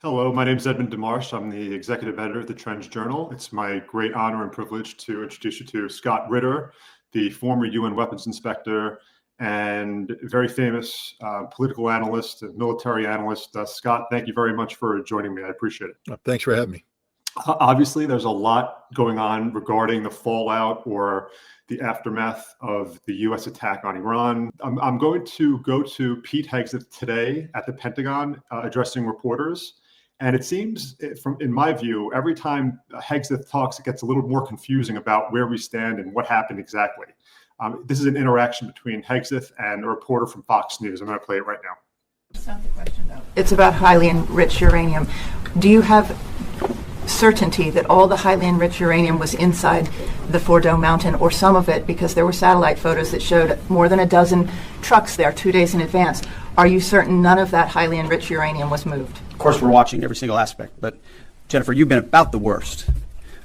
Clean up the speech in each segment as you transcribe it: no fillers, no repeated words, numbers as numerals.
Hello, my name is Edmund Demarche. I'm the executive editor of the Trends Journal. It's my great honor and privilege to introduce you to Scott Ritter, the former UN weapons inspector and very famous political analyst, military analyst. Scott, thank you very much for joining me. I appreciate it. Thanks for having me. Obviously, there's a lot going on regarding the fallout or the aftermath of the U.S. attack on Iran. I'm going to go to Pete Hegseth today at the Pentagon addressing reporters. And it seems, in my view, every time Hegseth talks, it gets a little more confusing about where we stand and what happened exactly. This is an interaction between Hegseth and a reporter from Fox News. I'm going to play it right now. That's not the question, though. It's about highly enriched uranium. Do you have certainty that all the highly enriched uranium was inside the Fordo mountain, or some of it, because there were satellite photos that showed more than a dozen trucks there 2 days in advance? Are you certain none of that highly enriched uranium was moved? Of course, we're watching every single aspect, but Jennifer, you've been about the worst,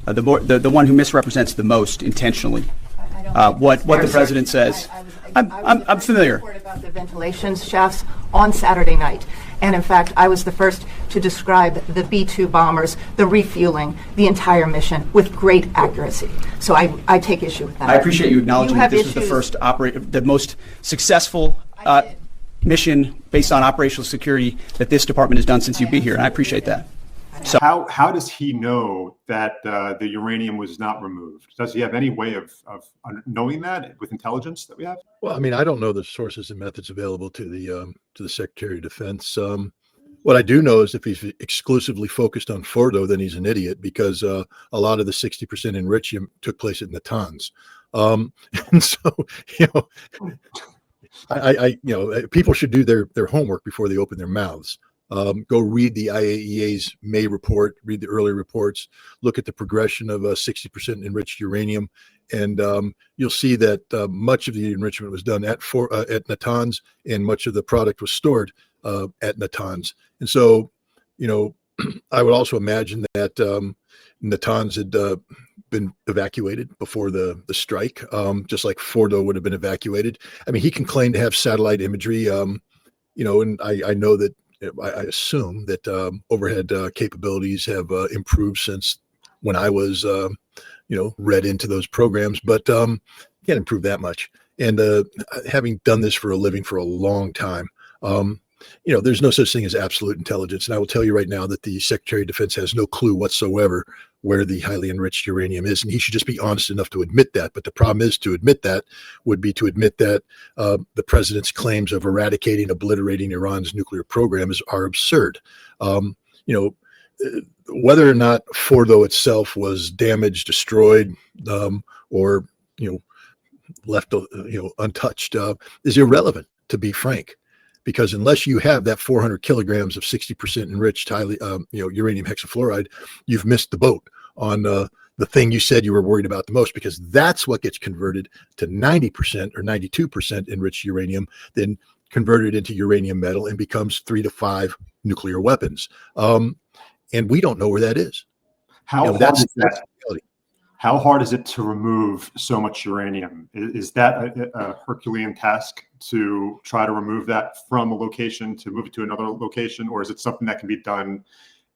the one who misrepresents the most intentionally. What the president says. I'm familiar. Report about the ventilation shafts on Saturday night, and in fact, I was the first to describe the B-2 bombers, the refueling, the entire mission with great accuracy. So I take issue with that. I appreciate you acknowledging that this was the first the most successful mission based on operational security that this department has done since you've been here, and I appreciate that. So how does he know that the uranium was not removed? Does he have any way of knowing that with intelligence that we have? Well, I mean, I don't know the sources and methods available to the Secretary of Defense. What I do know is if he's exclusively focused on Fordo, then he's an idiot, because a lot of the 60% enrichment took place at Natanz. And so, people should do their homework before they open their mouths. Go read the IAEA's May report, read the early reports, look at the progression of 60% enriched uranium, and you'll see that much of the enrichment was done at Natanz, and much of the product was stored at Natanz. And so, I would also imagine that Natanz had been evacuated before the strike, just like Fordo would have been evacuated. I mean, he can claim to have satellite imagery, and I know that I assume that overhead capabilities have improved since when I was, read into those programs, but can't improve that much. And having done this for a living for a long time, there's no such thing as absolute intelligence. And I will tell you right now that the Secretary of Defense has no clue whatsoever where the highly enriched uranium is. And he should just be honest enough to admit that. But the problem is, to admit that would be to admit that the president's claims of obliterating Iran's nuclear program are absurd. Whether or not Fordo itself was damaged, destroyed, or left untouched is irrelevant, to be frank. Because unless you have that 400 kilograms of 60% enriched highly, uranium hexafluoride, you've missed the boat on the thing you said you were worried about the most, because that's what gets converted to 90% or 92% enriched uranium, then converted into uranium metal and becomes 3 to 5 nuclear weapons. And we don't know where that is. That's How hard is it to remove so much uranium? Is that a Herculean task to try to remove that from a location to move it to another location? Or is it something that can be done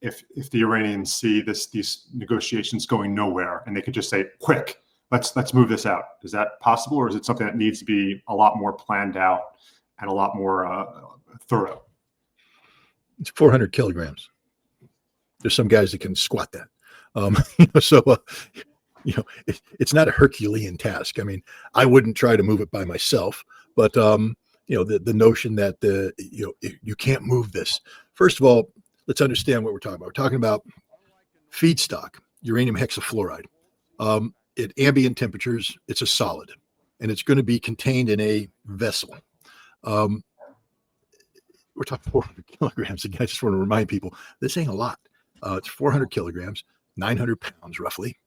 if the Iranians see these negotiations going nowhere and they could just say, quick, let's move this out? Is that possible? Or is it something that needs to be a lot more planned out and a lot more thorough? It's 400 kilograms. There's some guys that can squat that. It's not a Herculean task. I mean, I wouldn't try to move it by myself, but the notion that you can't move this. First of all, let's understand what we're talking about. We're talking about feedstock, uranium hexafluoride. At ambient temperatures, it's a solid, and it's going to be contained in a vessel. We're talking 400 kilograms. Again, I just want to remind people, this ain't a lot. It's 400 kilograms, 900 pounds roughly.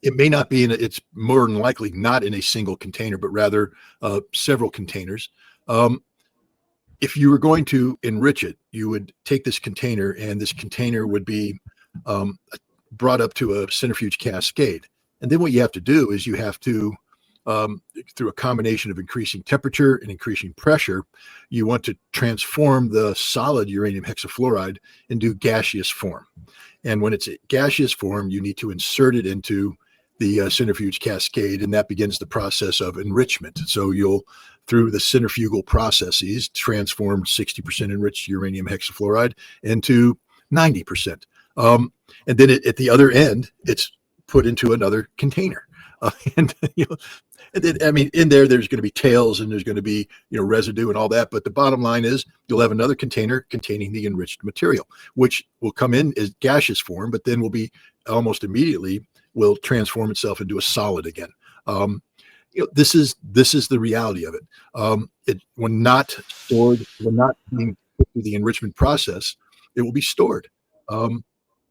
It may not be it's more than likely not in a single container, but rather several containers. If you were going to enrich it, you would take this container, and this container would be brought up to a centrifuge cascade. And then what you have to do is you have to through a combination of increasing temperature and increasing pressure, you want to transform the solid uranium hexafluoride into gaseous form. And when it's a gaseous form, you need to insert it into the centrifuge cascade, and that begins the process of enrichment. So you'll, through the centrifugal processes, transform 60% enriched uranium hexafluoride into 90%. And then at the other end, it's put into another container. And then, I mean, in there's going to be tails and there's going to be, residue and all that. But the bottom line is you'll have another container containing the enriched material, which will come in as gaseous form, but then will be almost immediately will transform itself into a solid again. This is the reality of it. When not stored, when not being put through the enrichment process, it will be stored in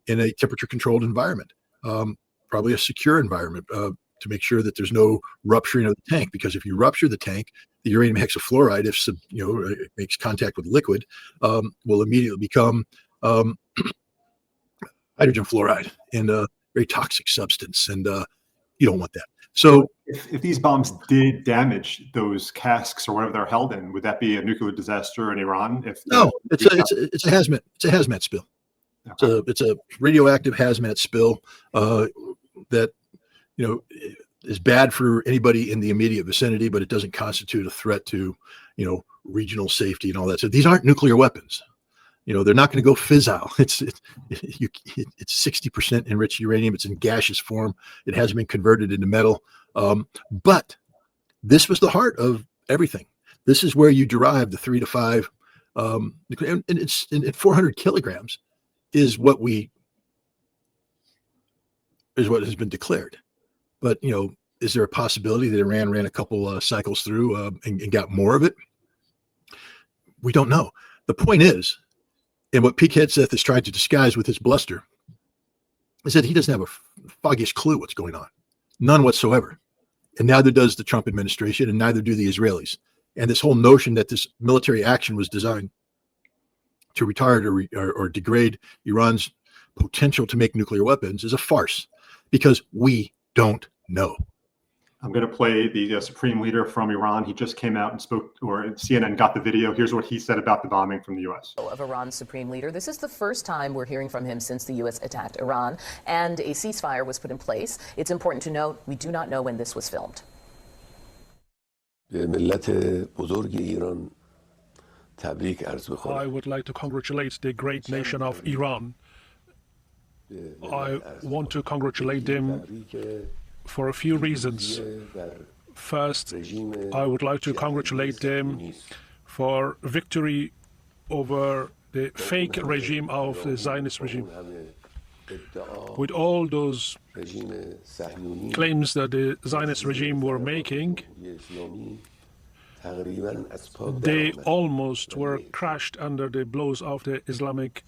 a temperature controlled environment, probably a secure environment, to make sure that there's no rupturing of the tank. Because if you rupture the tank, the uranium hexafluoride, if it makes contact with liquid, will immediately become hydrogen fluoride and a very toxic substance, and you don't want that. So, if these bombs did damage those casks or whatever they're held in, would that be a nuclear disaster in Iran? No, it's a hazmat spill. Okay. It's a radioactive hazmat spill that is bad for anybody in the immediate vicinity, but it doesn't constitute a threat to regional safety and all that. So these aren't nuclear weapons. They're not going to go fissile. It's 60% enriched uranium. It's in gaseous form. It hasn't been converted into metal. But this was the heart of everything. This is where you derive the 3 to 5, and it's at 400 kilograms is what has been declared. But is there a possibility that Iran ran a couple cycles through and got more of it? We don't know. The point is, and what Pete Hegseth is trying to disguise with his bluster, is that he doesn't have a foggiest clue what's going on. None whatsoever. And neither does the Trump administration, and neither do the Israelis. And this whole notion that this military action was designed to retard or degrade Iran's potential to make nuclear weapons is a farce, because we don't know. I'm going to play the supreme leader from Iran. He just came out and spoke, or CNN got the video. Here's what he said about the bombing from the U.S. Of Iran's supreme leader. This is the first time we're hearing from him since the U.S. attacked Iran and a ceasefire was put in place. It's important to note we do not know when this was filmed. I would like to congratulate the great nation of Iran. I want to congratulate them for a few reasons. First, I would like to congratulate them for victory over the fake regime of the Zionist regime. With all those claims that the Zionist regime were making, they almost were crushed under the blows of the Islamic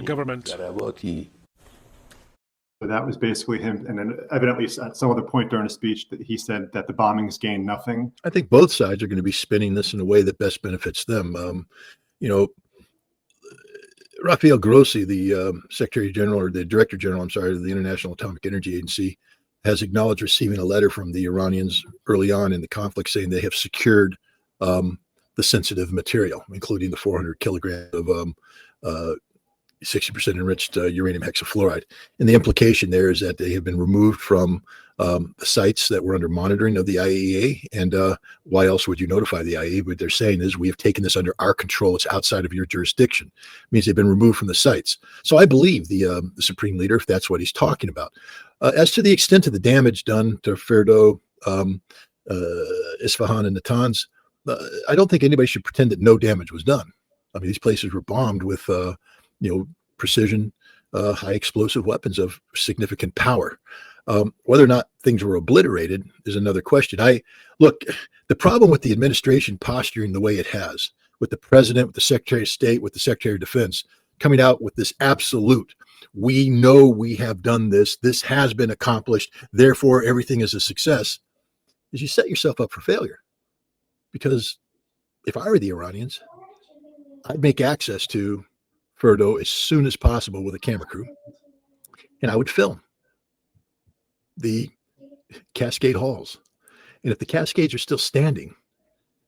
government. So that was basically him. And then evidently at some other point during his speech that he said that the bombings gained nothing. I think both sides are going to be spinning this in a way that best benefits them. Rafael Grossi, the Secretary General, or the Director General, of the International Atomic Energy Agency, has acknowledged receiving a letter from the Iranians early on in the conflict saying they have secured the sensitive material, including the 400 kilograms of 60% enriched uranium hexafluoride. And the implication there is that they have been removed from the sites that were under monitoring of the IAEA. And why else would you notify the IAEA? What they're saying is, we have taken this under our control. It's outside of your jurisdiction. It means they've been removed from the sites. So I believe the Supreme Leader, if that's what he's talking about. As to the extent of the damage done to Fordow, Isfahan, and Natanz, I don't think anybody should pretend that no damage was done. I mean, these places were bombed with precision, high explosive weapons of significant power. Whether or not things were obliterated is another question. Look, the problem with the administration posturing the way it has, with the president, with the Secretary of State, with the Secretary of Defense, coming out with this absolute, we know we have done this, this has been accomplished, therefore everything is a success, is you set yourself up for failure. Because if I were the Iranians, I'd make access to Fordow as soon as possible with a camera crew, and I would film the cascade halls And if the cascades are still standing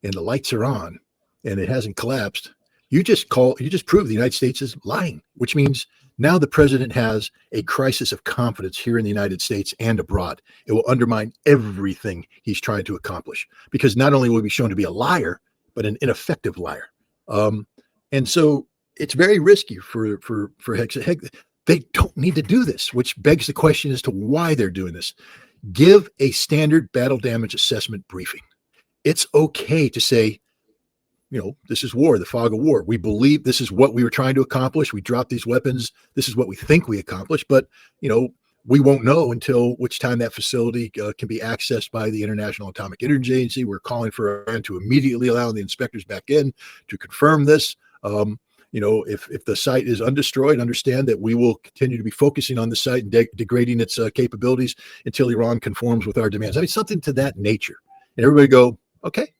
and the lights are on and it hasn't collapsed, you just prove the United States is lying, which means now the president has a crisis of confidence here in the United States and abroad. It will undermine everything he's trying to accomplish, because not only will he be shown to be a liar, but an ineffective liar. And so it's very risky for Hegseth. They don't need to do this, which begs the question as to why they're doing this. Give a standard battle damage assessment briefing. It's okay to say, this is war, the fog of war. We believe this is what we were trying to accomplish. We dropped these weapons. This is what we think we accomplished. But, we won't know until which time that facility can be accessed by the International Atomic Energy Agency. We're calling for Iran to immediately allow the inspectors back in to confirm this. If the site is undestroyed, understand that we will continue to be focusing on the site and degrading its capabilities until Iran conforms with our demands. I mean, something to that nature. And everybody go, okay,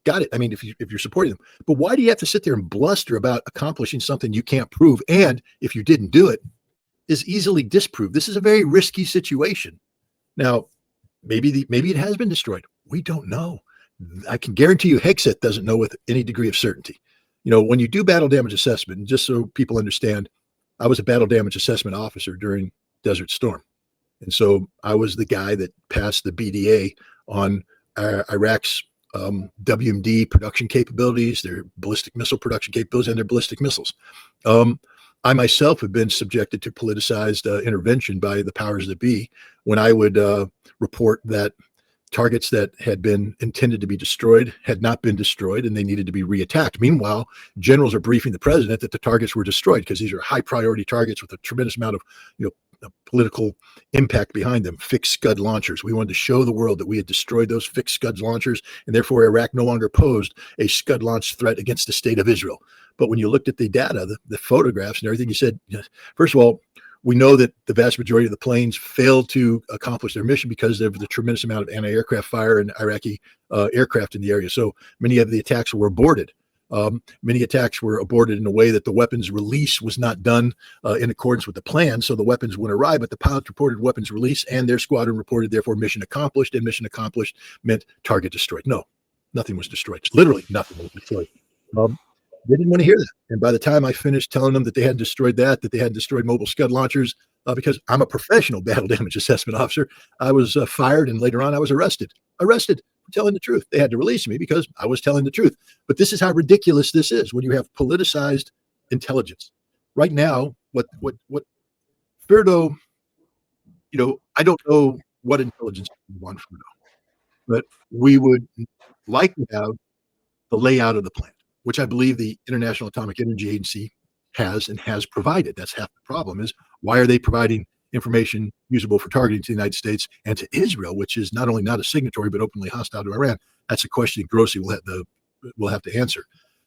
got it. I mean, if you're supporting them, but why do you have to sit there and bluster about accomplishing something you can't prove? And if you didn't do it, is easily disproved. This is a very risky situation. Now, maybe it has been destroyed. We don't know. I can guarantee you Hegseth doesn't know with any degree of certainty. When you do battle damage assessment, and just so people understand, I was a battle damage assessment officer during Desert Storm. And so I was the guy that passed the BDA on Iraq's WMD production capabilities, their ballistic missile production capabilities, and their ballistic missiles. I myself have been subjected to politicized intervention by the powers that be when I would report that targets that had been intended to be destroyed had not been destroyed and they needed to be reattacked. Meanwhile, generals are briefing the president that the targets were destroyed because these are high priority targets with a tremendous amount of political impact behind them. Fixed Scud launchers. We wanted to show the world that we had destroyed those fixed Scud launchers, and therefore Iraq no longer posed a Scud launch threat against the state of Israel. But when you looked at the data, the photographs and everything, you said, first of all, we know that the vast majority of the planes failed to accomplish their mission because of the tremendous amount of anti-aircraft fire and Iraqi aircraft in the area. So many of the attacks were aborted. Many attacks were aborted in a way that the weapons release was not done in accordance with the plan. So the weapons wouldn't arrive, but the pilots reported weapons release and their squadron reported, therefore, mission accomplished. And mission accomplished meant target destroyed. No, nothing was destroyed. Literally nothing was destroyed. They didn't want to hear that. And by the time I finished telling them that they had destroyed that they had destroyed mobile Scud launchers, because I'm a professional battle damage assessment officer, I was fired, and later on I was arrested for telling the truth. They had to release me because I was telling the truth. But this is how ridiculous this is when you have politicized intelligence. Right now, what Ferdo, I don't know what intelligence we want Ferdo, but we would like to have the layout of the plant, which I believe the International Atomic Energy Agency has and has provided. That's half the problem, is why are they providing information usable for targeting to the United States and to Israel, which is not only not a signatory, but openly hostile to Iran? That's a question Grossi will have to answer.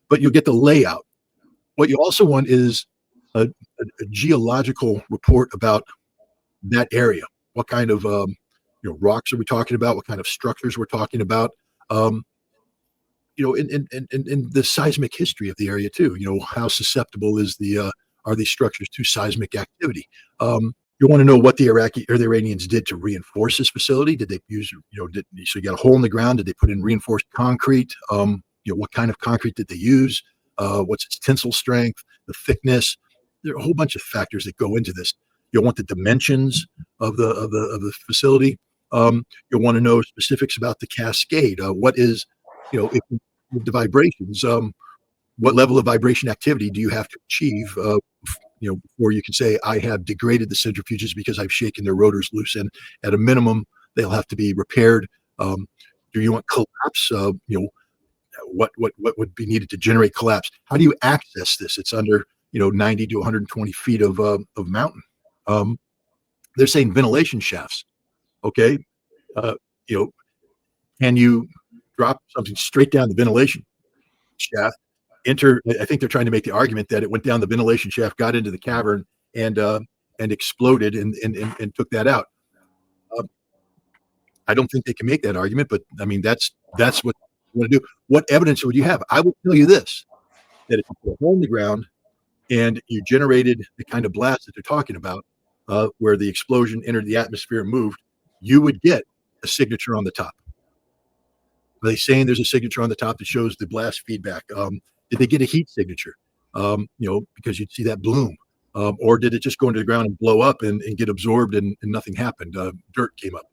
But you'll get the layout. What you also want is a geological report about that area. What kind of rocks are we talking about? What kind of structures we're talking about? In the seismic history of the area too. How susceptible are these structures to seismic activity? You want to know what the Iraqi or the Iranians did to reinforce this facility. Did they use, so you got a hole in the ground? Did they put in reinforced concrete? What kind of concrete did they use? What's its tensile strength, the thickness? There are a whole bunch of factors that go into this. You'll want the dimensions of the facility. You'll want to know specifics about the cascade. What is, if the vibrations, what level of vibration activity do you have to achieve, before you can say, I have degraded the centrifuges because I've shaken their rotors loose, and at a minimum, they'll have to be repaired. Do you want collapse? What would be needed to generate collapse? How do you access this? It's under, 90 to 120 feet of mountain. They're saying ventilation shafts. Okay. Can you drop something straight down the ventilation shaft, I think they're trying to make the argument that it went down the ventilation shaft, got into the cavern, and exploded and took that out. I don't think they can make that argument, but I mean, that's what you want to do. What evidence would you have? I will tell you this, that if you put a hole in the ground and you generated the kind of blast that they're talking about, where the explosion entered the atmosphere and moved, you would get a signature on the top. Are they saying there's a signature on the top that shows the blast feedback? Did they get a heat signature? Because you'd see that bloom. Or did it just go into the ground and blow up and get absorbed and nothing happened? Dirt came up.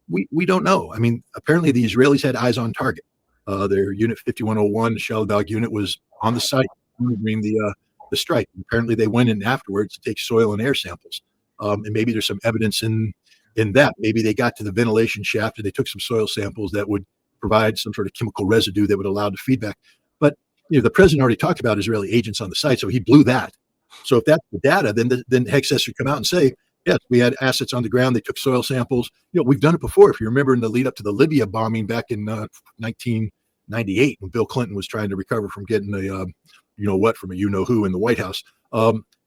We don't know. I mean, apparently the Israelis had eyes on target. Their Unit 5101, the Shalbag unit, was on the site during the strike. Apparently they went in afterwards to take soil and air samples. And maybe there's some evidence in that. Maybe they got to the ventilation shaft and they took some soil samples that would provide some sort of chemical residue that would allow the feedback. But the president already talked about Israeli agents on the site, so he blew that. So if that's the data, then Hexas should come out and say, yes, we had assets on the ground. They took soil samples. We've done it before. If you remember in the lead up to the Libya bombing back in 1998, when Bill Clinton was trying to recover from getting a from a who in the White House.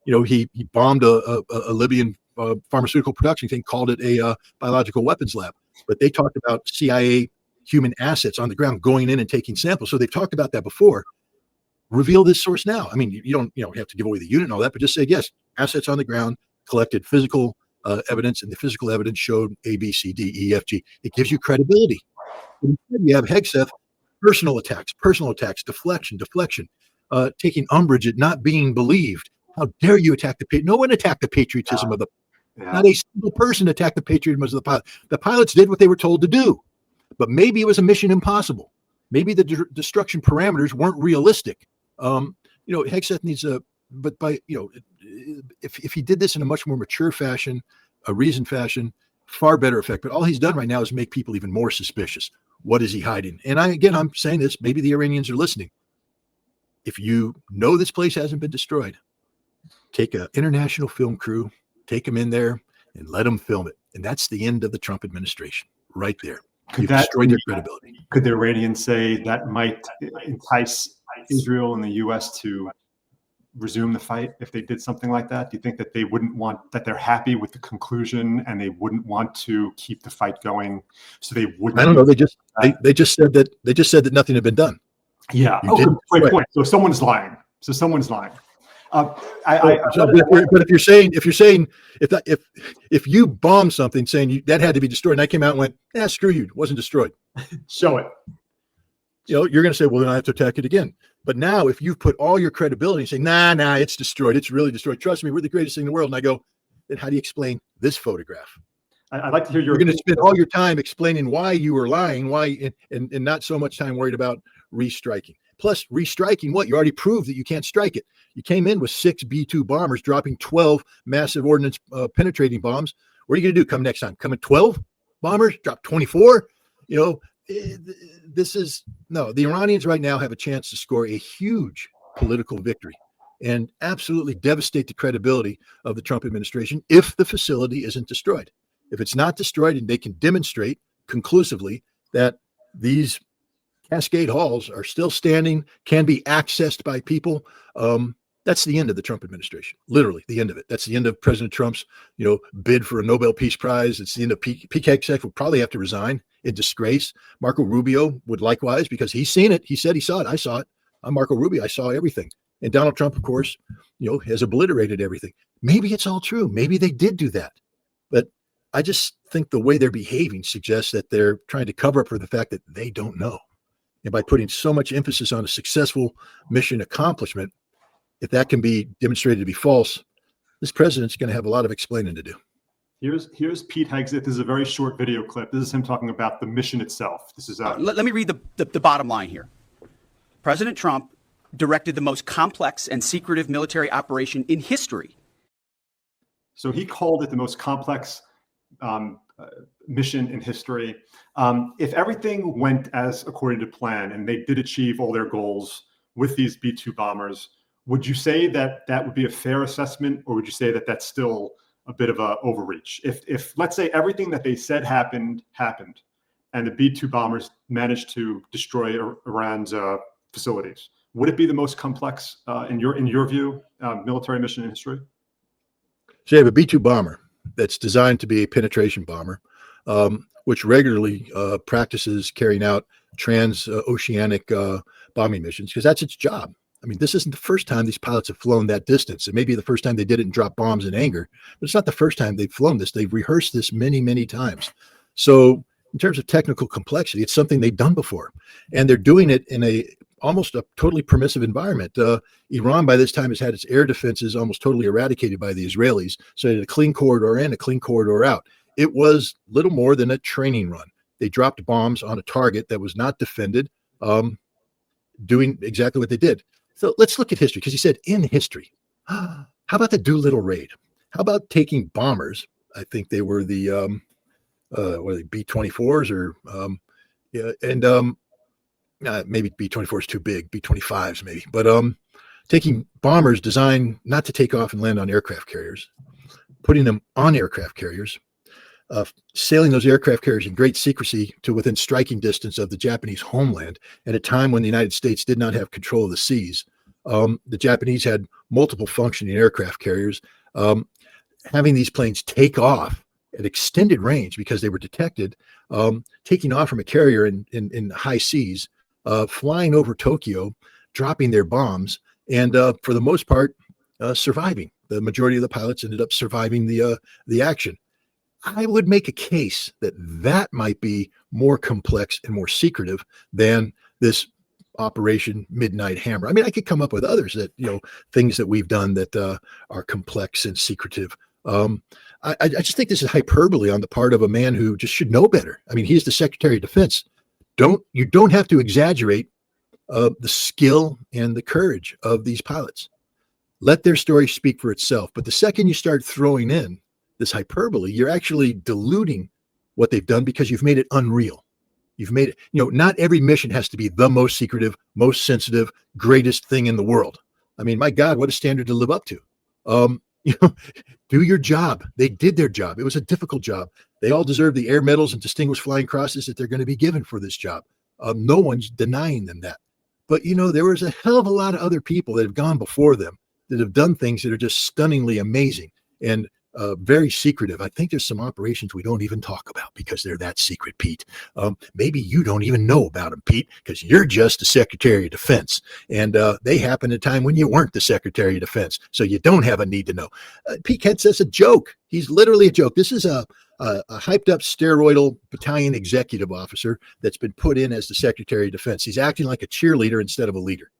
He bombed a Libyan pharmaceutical production thing, called it a biological weapons lab. But they talked about CIA human assets on the ground going in and taking samples. So they've talked about that before. Reveal this source now. I mean, you don't have to give away the unit and all that, but just say, yes, assets on the ground, collected physical evidence, and the physical evidence showed A, B, C, D, E, F, G. It gives you credibility. But instead, you have Hegseth, personal attacks, deflection, taking umbrage at not being believed. How dare you attack the no one attacked the patriotism of the not a single person attacked the patriotism of the pilot. The pilots did what they were told to do, but maybe it was a mission impossible. Maybe the destruction parameters weren't realistic. Hegseth needs if he did this in a much more mature fashion, a reasoned fashion, far better effect. But all he's done right now is make people even more suspicious. What is he hiding? And I'm saying this, maybe the Iranians are listening. If you know this place hasn't been destroyed, take an international film crew, take them in there and let them film it. And that's the end of the Trump administration right there. You've destroyed their credibility. Could the Iranians say that might entice Israel and the U.S. to resume the fight if they did something like that? Do you think that they wouldn't want, that they're happy with the conclusion and they wouldn't want to keep the fight going? So they wouldn't. I don't know. They just said that nothing had been done. Yeah. Great point. So someone's lying. But if you're saying if you bombed something saying that had to be destroyed, and I came out and went, screw you, it wasn't destroyed. Show it. You're going to say, well, then I have to attack it again. But now, if you've put all your credibility and say, nah, it's destroyed, it's really destroyed. Trust me, we're the greatest thing in the world. And I go, then how do you explain this photograph? I'd like to hear your. You're going to spend all your time explaining why you were lying, and not so much time worried about restriking. Plus, restriking what? You already proved that you can't strike it. You came in with 6 B-2 bombers, dropping 12 massive ordnance penetrating bombs. What are you going to do? Come next time? Come at 12 bombers? Drop 24? The Iranians right now have a chance to score a huge political victory and absolutely devastate the credibility of the Trump administration if the facility isn't destroyed. If it's not destroyed and they can demonstrate conclusively that these Cascade halls are still standing, can be accessed by people, that's the end of the Trump administration. Literally the end of it. That's the end of President Trump's, bid for a Nobel Peace Prize. It's the end of Pete Hegseth will probably have to resign in disgrace. Marco Rubio would likewise, because he's seen it. He said he saw it. I saw it. I'm Marco Rubio. I saw everything. And Donald Trump, of course, has obliterated everything. Maybe it's all true. Maybe they did do that. But I just think the way they're behaving suggests that they're trying to cover up for the fact that they don't know. And by putting so much emphasis on a successful mission accomplishment, if that can be demonstrated to be false, this president's going to have a lot of explaining to do. Here's Pete Hegseth. This is a very short video clip. This is him talking about the mission itself. This is let me read the bottom line here. President Trump directed the most complex and secretive military operation in history. So he called it the most complex mission in history. If everything went as according to plan and they did achieve all their goals with these B-2 bombers, would you say that that would be a fair assessment, or would you say that that's still a bit of a overreach? If let's say everything that they said happened, and the B-2 bombers managed to destroy Iran's facilities, would it be the most complex, in your view, military mission in history? So you have a B-2 bomber that's designed to be a penetration bomber, which regularly practices carrying out transoceanic bombing missions, because that's its job. I mean, this isn't the first time these pilots have flown that distance. It may be the first time they did it and dropped bombs in anger, but it's not the first time they've flown this. They've rehearsed this many, many times. So in terms of technical complexity, it's something they've done before, and they're doing it in almost a totally permissive environment. Iran by this time has had its air defenses almost totally eradicated by the Israelis, so they had a clean corridor in, a clean corridor out. It was little more than a training run. They dropped bombs on a target that was not defended, doing exactly what they did. So let's look at history, because he said in history. How about the Doolittle raid? How about taking bombers? I think they were the what are they, B-24s or maybe B-24 is too big, B-25s maybe, but taking bombers designed not to take off and land on aircraft carriers, putting them on aircraft carriers, sailing those aircraft carriers in great secrecy to within striking distance of the Japanese homeland at a time when the United States did not have control of the seas. The Japanese had multiple functioning aircraft carriers. Having these planes take off at extended range because they were detected, taking off from a carrier in high seas, flying over Tokyo, dropping their bombs, and for the most part, surviving. The majority of the pilots ended up surviving the action. I would make a case that that might be more complex and more secretive than this Operation Midnight Hammer. I mean, I could come up with others that, things that we've done that are complex and secretive. I just think this is hyperbole on the part of a man who just should know better. I mean, he's the Secretary of Defense. You don't have to exaggerate the skill and the courage of these pilots. Let their story speak for itself. But the second you start throwing in this hyperbole, you're actually diluting what they've done because you've made it unreal. You've made it, not every mission has to be the most secretive, most sensitive, greatest thing in the world. I mean, my God, what a standard to live up to. Do your job. They did their job. It was a difficult job. They all deserve the air medals and distinguished flying crosses that they're going to be given for this job. No one's denying them that. But, there was a hell of a lot of other people that have gone before them that have done things that are just stunningly amazing and very secretive. I think there's some operations we don't even talk about because they're that secret, Pete. Maybe you don't even know about them, Pete, because you're just the Secretary of Defense. And they happened at a time when you weren't the Secretary of Defense. So you don't have a need to know. Pete Hegseth's a joke. He's literally a joke. This is a hyped up steroidal battalion executive officer that's been put in as the Secretary of Defense. He's acting like a cheerleader instead of a leader.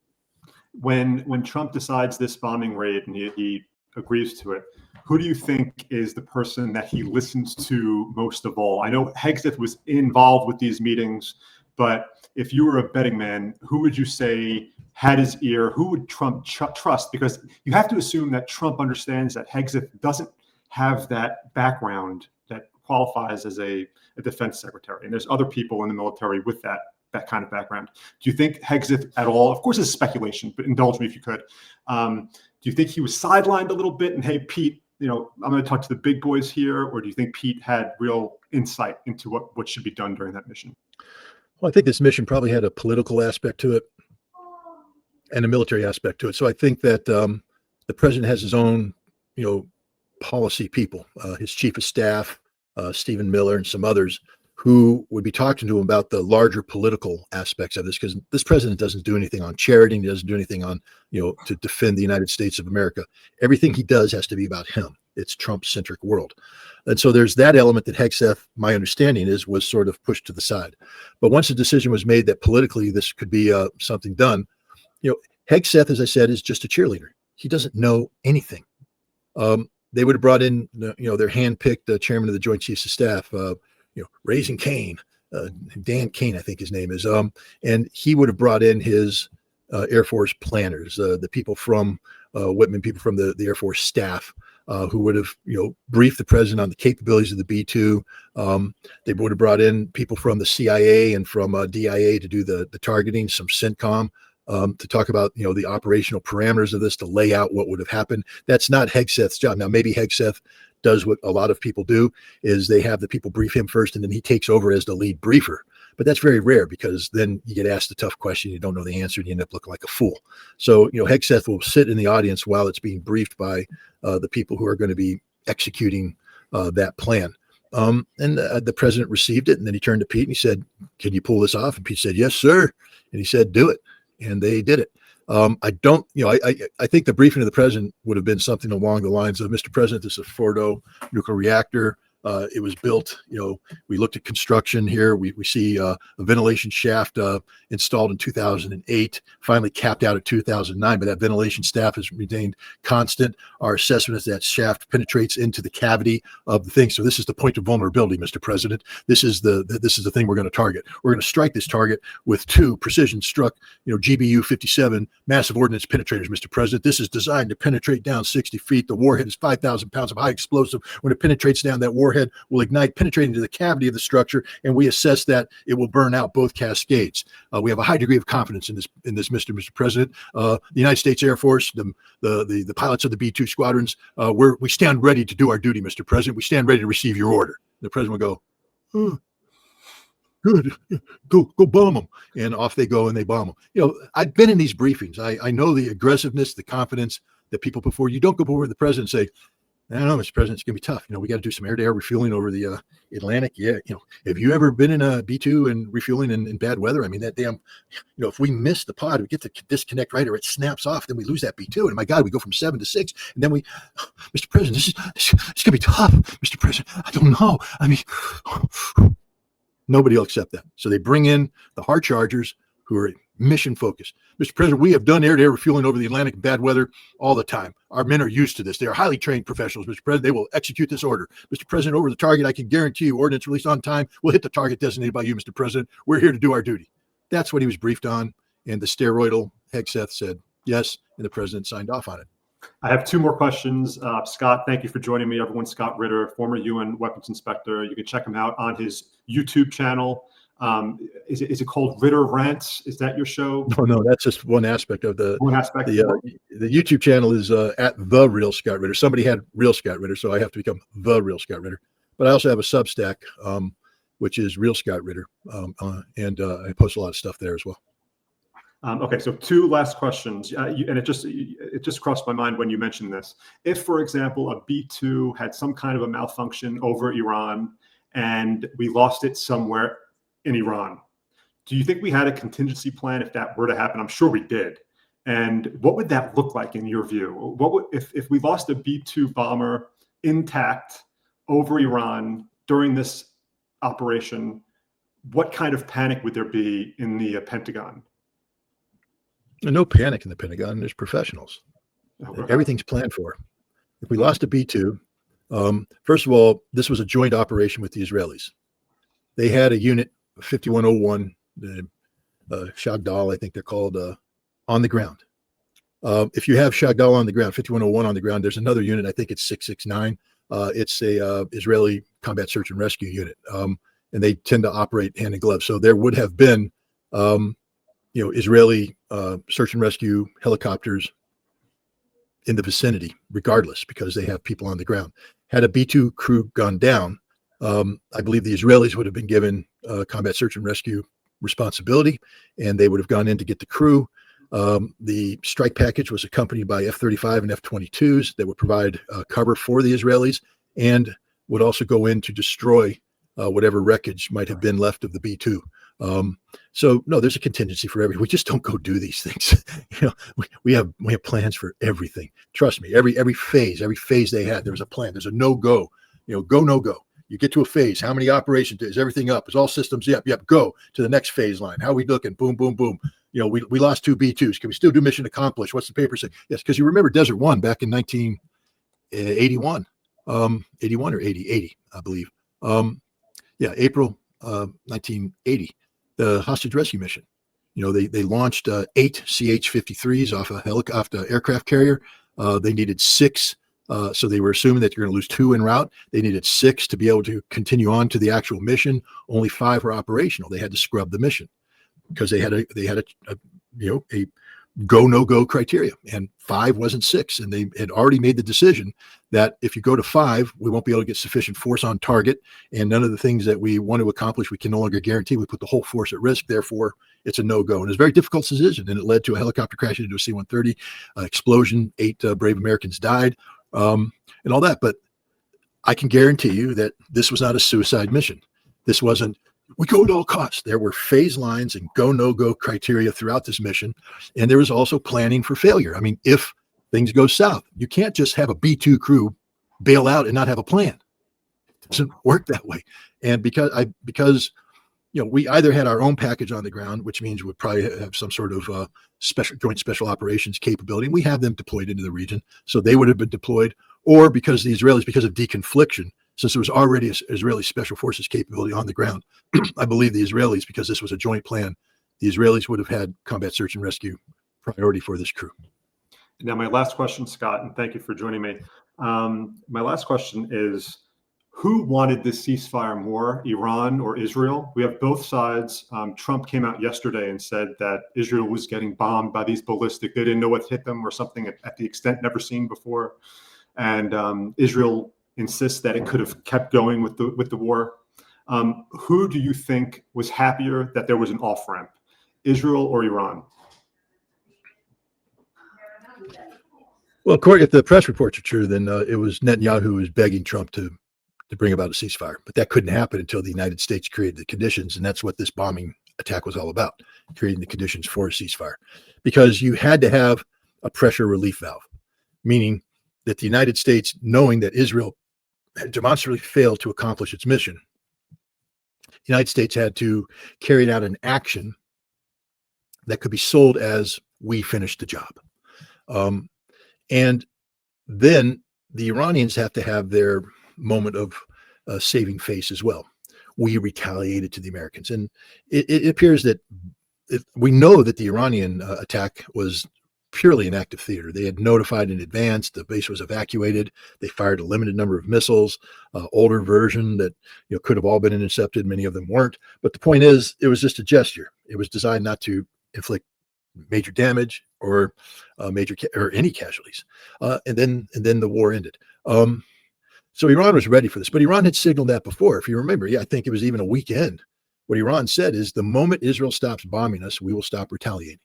When Trump decides this bombing raid and he agrees to it, who do you think is the person that he listens to most of all? I know Hegseth was involved with these meetings, but if you were a betting man, who would you say had his ear? Who would Trump trust? Because you have to assume that Trump understands that Hegseth doesn't have that background that qualifies as a defense secretary. And there's other people in the military with that kind of background. Do you think Hegseth at all, of course it's speculation, but indulge me if you could, do you think he was sidelined a little bit and, hey, Pete, I'm going to talk to the big boys here? Or do you think Pete had real insight into what should be done during that mission? Well, I think this mission probably had a political aspect to it and a military aspect to it. So I think that the president has his own, policy people, his chief of staff, Stephen Miller, and some others who would be talking to him about the larger political aspects of this, because this president doesn't do anything on charity. He doesn't do anything on, to defend the United States of America. Everything he does has to be about him. It's Trump-centric world. And so there's that element that Hegseth, my understanding was sort of pushed to the side. But once the decision was made that politically this could be something done, Hegseth, as I said, is just a cheerleader. He doesn't know anything. They would have brought in, their hand-picked chairman of the Joint Chiefs of Staff, Raising Kane, Dan Kane, I think his name is, and he would have brought in his Air Force planners, the people from Whitman, people from the Air Force staff, who would have, briefed the president on the capabilities of the B-2. They would have brought in people from the CIA and from DIA to do the targeting, some CENTCOM, to talk about, the operational parameters of this, to lay out what would have happened. That's not Hegseth's job. Now, maybe Hegseth does what a lot of people do, is they have the people brief him first and then he takes over as the lead briefer. But that's very rare, because then you get asked a tough question, you don't know the answer, and you end up looking like a fool. So, Hegseth will sit in the audience while it's being briefed by the people who are going to be executing that plan. And the president received it, and then he turned to Pete and he said, "Can you pull this off?" And Pete said, "Yes, sir." And he said, "Do it." And they did it. I think the briefing of the president would have been something along the lines of, "Mr. President, this is a Fordo nuclear reactor. It was built, we looked at construction here. We see a ventilation shaft installed in 2008, finally capped out at 2009, but that ventilation staff has remained constant. Our assessment is that shaft penetrates into the cavity of the thing. So this is the point of vulnerability, Mr. President. This is the thing we're going to target. We're going to strike this target with 2 precision struck, GBU 57 massive ordnance penetrators, Mr. President. This is designed to penetrate down 60 feet. The warhead is 5,000 pounds of high explosive. When it penetrates down, that warhead will ignite, penetrating into the cavity of the structure, and we assess that it will burn out both cascades. We have a high degree of confidence in this, Mr. President. The United States Air Force, the pilots of the B-2 squadrons, we stand ready to do our duty, Mr. President. We stand ready to receive your order. The president will go, oh, good, go bomb them, and off they go and they bomb them. I've been in these briefings. I know the aggressiveness, the confidence that people before you don't go over to the president and say, I don't know, Mr. President, it's going to be tough. We got to do some air-to-air refueling over the Atlantic. Yeah, have you ever been in a B-2 and refueling in bad weather? I mean, that damn, if we miss the pod, we get the disconnect right, or it snaps off, then we lose that B-2. And my God, we go from 7 to 6, and then Mr. President, this is going to be tough, Mr. President. I don't know. I mean, nobody will accept that. So they bring in the hard chargers who are mission focused. Mr. President, we have done air-to-air refueling over the Atlantic in bad weather all the time. Our men are used to this. They are highly trained professionals, Mr. President. They will execute this order. Mr. President, over the target, I can guarantee you, ordnance released on time will hit the target designated by you, Mr. President. We're here to do our duty. That's what he was briefed on. And the steroidal Hegseth said yes, and the president signed off on it. I have 2 more questions. Scott, thank you for joining me. Everyone, Scott Ritter, former UN weapons inspector. You can check him out on his YouTube channel. Is it called Ritter Rants? Is that your show? No, that's just one aspect of the YouTube channel is at The Real Scott Ritter. Somebody had Real Scott Ritter, so I have to become The Real Scott Ritter. But I also have a Substack, which is Real Scott Ritter, and I post a lot of stuff there as well. Okay, so 2 last questions, and it just crossed my mind when you mentioned this. If, for example, a B-2 had some kind of a malfunction over Iran, and we lost it somewhere in Iran, do you think we had a contingency plan if that were to happen? I'm sure we did. And what would that look like in your view? What would, if we lost a B-2 bomber intact over Iran during this operation, what kind of panic would there be in the Pentagon? No panic in the Pentagon. There's professionals. Okay. Everything's planned for. If we lost a B-2, first of all, this was a joint operation with the Israelis. They had a unit, 5101, the Shagdal, I think they're called, on the ground. If you have Shagdal on the ground, 5101 on the ground, there's another unit, I think it's 669. It's a Israeli combat search and rescue unit, and they tend to operate hand in glove. So there would have been, Israeli search and rescue helicopters in the vicinity, regardless, because they have people on the ground. Had a B-2 crew gone down, I believe the Israelis would have been given combat search and rescue responsibility, and they would have gone in to get the crew. The strike package was accompanied by F-35 and F-22s that would provide cover for the Israelis and would also go in to destroy whatever wreckage might have been left of the B-2. So no, there's a contingency for everything. We just don't go do these things. We have plans for everything. Trust me, every phase they had, there was a plan. There's a no-go, go, no go. You get to a phase. How many operations? Is everything up? Is all systems? Yep. Go to the next phase line. How are we looking? Boom, boom, boom. We lost 2 B-2s. Can we still do mission accomplished? What's the paper say? Yes, because you remember Desert One back in 1981, 81 or 80, I believe. April 1980, the hostage rescue mission. They launched 8 CH-53s off a aircraft carrier. They needed 6. So they were assuming that you're going to lose 2 en route. They needed 6 to be able to continue on to the actual mission. Only 5 were operational. They had to scrub the mission because they had a go no go criteria, and 5 wasn't 6, and they had already made the decision that if you go to 5, we won't be able to get sufficient force on target, and none of the things that we want to accomplish we can no longer guarantee. We put the whole force at risk. Therefore, it's a no go, and it's a very difficult decision, and it led to a helicopter crash into a C-130 explosion. 8 brave Americans died. And all that, but I can guarantee you that this was not a suicide mission. This wasn't, we go at all costs. There were phase lines and go, no go criteria throughout this mission. And there was also planning for failure. I mean, if things go south, you can't just have a B-2 crew bail out and not have a plan. doesn't work that way. And because we either had our own package on the ground, which means we'd probably have some sort of joint special operations capability. And we have them deployed into the region, so they would have been deployed. Or because the Israelis, because of deconfliction, since there was already Israeli special forces capability on the ground, I believe the Israelis, because this was a joint plan, the Israelis would have had combat search and rescue priority for this crew. Now, my last question, Scott, and thank you for joining me. My last question is, who wanted this ceasefire more, Iran or Israel? We have both sides. Trump came out yesterday and said that Israel was getting bombed by these ballistic. They didn't know what hit them or something at the extent never seen before. And Israel insists that it could have kept going with the war. Who do you think was happier that there was an off-ramp, Israel or Iran? Well, according if the press reports are true, then it was Netanyahu who was begging Trump to bring about a ceasefire. But that couldn't happen until the United States created the conditions, and that's what this bombing attack was all about, creating the conditions for a ceasefire. Because you had to have a pressure relief valve, meaning that the United States, knowing that Israel had demonstrably failed to accomplish its mission, the United States had to carry out an action that could be sold as we finished the job. And then the Iranians have to have their moment of saving face as well. We retaliated to the Americans. And it appears that we know that the Iranian attack was purely an act of theater. They had notified in advance, the base was evacuated, they fired a limited number of missiles, older version that could have all been intercepted, many of them weren't. But the point is, it was just a gesture. It was designed not to inflict major damage or any casualties. And then the war ended. So Iran was ready for this, but Iran had signaled that before. If you remember, I think it was even a weekend. What Iran said is, the moment Israel stops bombing us, we will stop retaliating.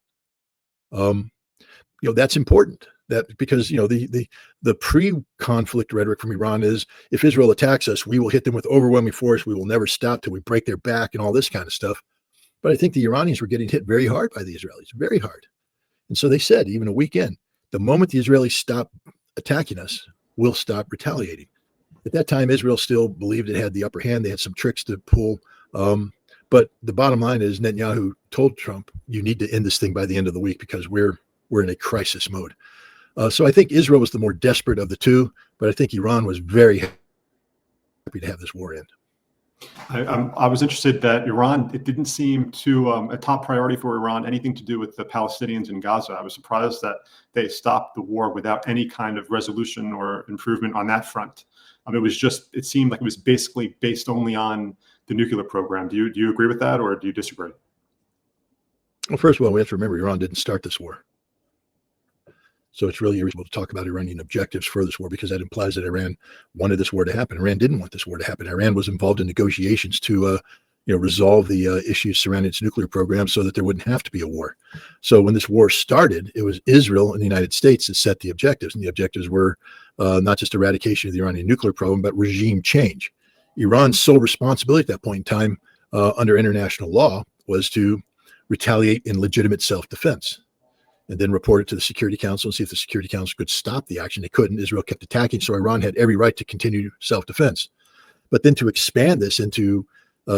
That's important. That because the pre-conflict rhetoric from Iran is, if Israel attacks us, we will hit them with overwhelming force. We will never stop till we break their back and all this kind of stuff. But I think the Iranians were getting hit very hard by the Israelis, very hard. And so they said, even a weekend, the moment the Israelis stop attacking us, we'll stop retaliating. At that time, Israel still believed it had the upper hand. They had some tricks to pull. But the bottom line is, Netanyahu told Trump, you need to end this thing by the end of the week because we're in a crisis mode. So I think Israel was the more desperate of the two, but I think Iran was very happy to have this war end. I was interested that Iran, it didn't seem to a top priority for Iran, anything to do with the Palestinians in Gaza. I was surprised that they stopped the war without any kind of resolution or improvement on that front. It seemed like it was basically based only on the nuclear program. Do you agree with that, or do you disagree? Well, first of all, we have to remember Iran didn't start this war. So it's really irreasonable to talk about Iranian objectives for this war, because that implies that Iran wanted this war to happen. Iran didn't want this war to happen. Iran was involved in negotiations to resolve the issues surrounding its nuclear program so that there wouldn't have to be a war. So when this war started, it was Israel and the United States that set the objectives. And the objectives were not just eradication of the Iranian nuclear program, but regime change. Iran's sole responsibility at that point in time under international law was to retaliate in legitimate self-defense, and then report it to the Security Council and see if the Security Council could stop the action. They couldn't. Israel kept attacking, so Iran had every right to continue self-defense. But then to expand this into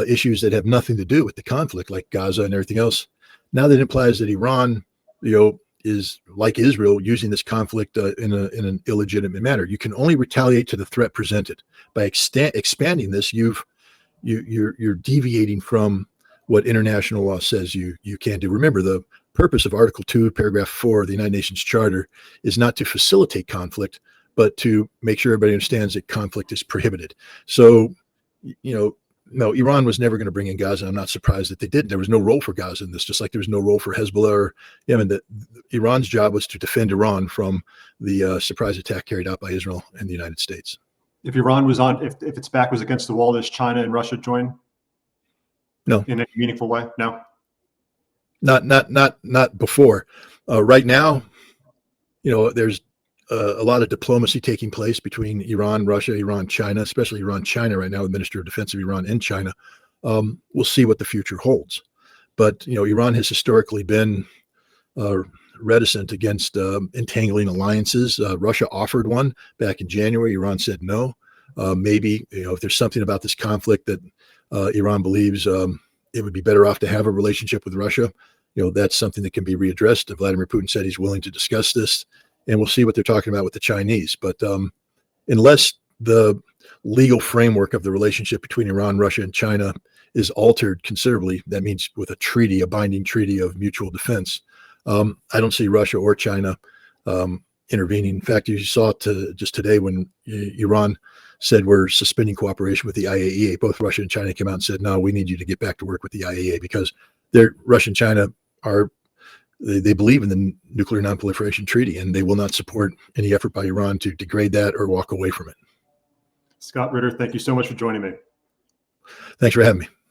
issues that have nothing to do with the conflict, like Gaza and everything else, now that implies that Iran, is like Israel, using this conflict in an illegitimate manner. You can only retaliate to the threat presented. By expanding this, you're deviating from what international law says you can do. Remember, the purpose of Article 2, Paragraph 4 of the United Nations Charter is not to facilitate conflict, but to make sure everybody understands that conflict is prohibited. So, no, Iran was never going to bring in Gaza. I'm not surprised that they didn't. There was no role for Gaza in this, just like there was no role for Hezbollah or Yemen. Iran's job was to defend Iran from the surprise attack carried out by Israel and the United States. If Iran was if its back was against the wall, does China and Russia join? No. In a meaningful way? No. Not before. Right now, there's a lot of diplomacy taking place between Iran, Russia, Iran, China, especially Iran, China right now, the Minister of Defense of Iran and China. We'll see what the future holds. But, Iran has historically been reticent against entangling alliances. Russia offered one back in January. Iran said no. Maybe, if there's something about this conflict that Iran believes it would be better off to have a relationship with Russia, that's something that can be readdressed. Vladimir Putin said he's willing to discuss this, and we'll see what they're talking about with the Chinese. But unless the legal framework of the relationship between Iran, Russia, and China is altered considerably, that means with a treaty, a binding treaty of mutual defense, I don't see Russia or China intervening. In fact, you saw just today when Iran said we're suspending cooperation with the IAEA, both Russia and China came out and said, no, we need you to get back to work with the IAEA, because Russia and China they believe in the nuclear non-proliferation treaty, and they will not support any effort by Iran to degrade that or walk away from it. Scott Ritter, thank you so much for joining me. Thanks for having me.